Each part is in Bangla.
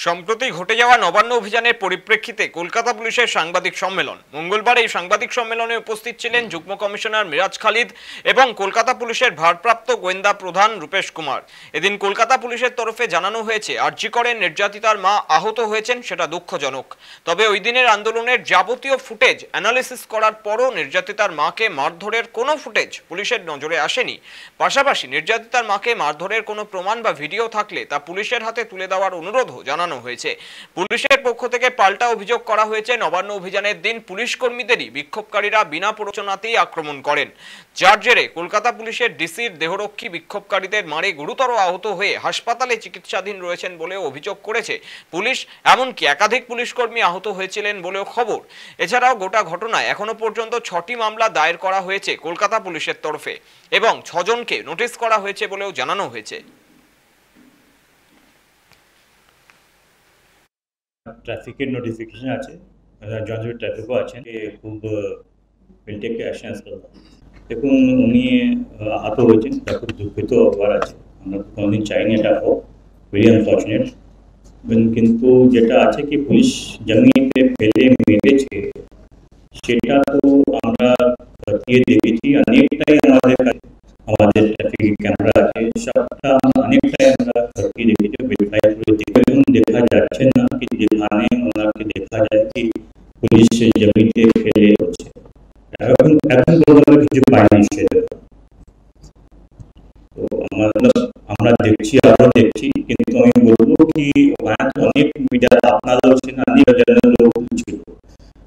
সম্প্রতি ঘটে যাওয়া নবান্ন অভিযানের পরিপ্রেক্ষিতে কলকাতা পুলিশের সাংবাদিক সম্মেলন। মঙ্গলবার এই সাংবাদিক সম্মেলনে উপস্থিত ছিলেন যুগ্ম কমিশনার মিরাজ খালিদ এবং কলকাতা পুলিশের ভারপ্রাপ্ত গোয়েন্দা প্রধান রূপেশ কুমার। এদিন কলকাতা পুলিশের তরফে জানানো হয়েছে, আরজি করের নির্যাতিতার মা আহত হয়েছেন, সেটা দুঃখজনক। তবে ওই দিনের আন্দোলনের যাবতীয় ফুটেজ অ্যানালিসিস করার পরও নির্যাতিতার মাকে মারধরের কোনো ফুটেজ পুলিশের নজরে আসেনি। পাশাপাশি নির্যাতিতার মাকে মারধরের কোনো প্রমাণ বা ভিডিও থাকলে তা পুলিশের হাতে তুলে দেওয়ার অনুরোধও জানানো হয়েছে। পুলিশের পক্ষ থেকে পাল্টা অভিযোগ করা হয়েছে, নবান্ন অভিযানের দিন পুলিশ কর্মীদেরই বিক্ষোভকারীরা বিনা প্ররোচনাতেই আক্রমণ করেন, যার জেরে কলকাতা পুলিশের ডিসির দেহরক্ষী বিক্ষোভকারীদের মারে গুরুতর আহত হয়ে হাসপাতালে চিকিৎসাধীন রয়েছেন বলেও অভিযোগ করেছে পুলিশ। এমনকি একাধিক পুলিশ কর্মী আহত হয়েছিলেন বলেও খবর। এছাড়াও গোটা ঘটনায় এখনো পর্যন্ত 6টি মামলা দায়ের করা হয়েছে কলকাতা পুলিশের তরফে এবং 6 জনকে নোটিশ করা হয়েছে বলেও জানানো হয়েছে। ট্রাফিকের নোটিফিকেশন আছে, জয়েন্ট ট্রাফিকও আছেন, খুব উইল অ্যাকশন করবো। দেখুন, উনি আহত হয়েছেন, তা খুব দুঃখিত হওয়ার আছে। আমরা কোনোদিন চাইনি এটা হোক, ভেরি আনফর্চুনেট। কিন্তু যেটা আছে কি পুলিশ জমিতে ফেলে মেরেছে, সেটা তো আমরা খতিয়ে দেখেছি অনেকটাই। আমাদের ট্রাফিক ক্যামেরা আছে, সবটা অনেকটাই আমরা খতিয়ে দেখেছি, ভেরিফাই করে দেখুন। দেখা যাচ্ছে না কি যেখানে ওনাকে দেখা যায় কি পুলিশ জমিতে ফেলে হচ্ছে, এখন কিছু পাইনি সেটা। তো আমরা দেখছি, আরো দেখছি, কিন্তু আমি বলবো কি ওখানে তো অনেক মিডিয়া আপনারাও ছিলেন, অনেক লোক ছিল।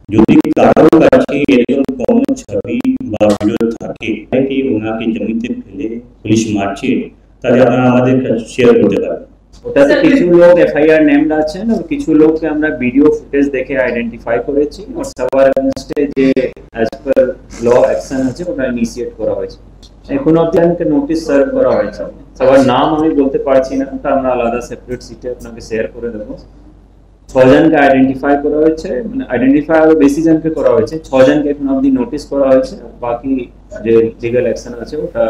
যদি কারোর কাছে এরকম কোনো ছবি বা ভিডিও থাকে কি ওনাকে জমিতে ফেলে পুলিশ মারছে, তাহলে আপনারা আমাদের কাছে শেয়ার করতে পারেন। ওটাতে কিছু লোক এফআইআর নেমড আছেন আর কিছু লোককে আমরা ভিডিও ফুটেজ দেখে আইডেন্টিফাই করেছি, আর সবার এগেইনস্টে যে অ্যাজ পার ল অ্যাকশন আছে ওটা ইনিশিয়েট করা হয়েছে। এখন অবধি আমাকে নোটিশ সার্ভ করা হয়েছে। সবার নাম আমি বলতে পারছি না, তা আমরা আলাদা সেপারেট সিটে আপনাকে শেয়ার করে দেবো। 6 জনকে আইডেন্টিফাই করা হয়েছে, মানে আইডেন্টিফাই আরো বেশি জনকে করা হয়েছে। 6 জনকে এখন অবধি নোটিশ করা হয়েছে, বাকি যে লিগ্যাল অ্যাকশন আছে ওটা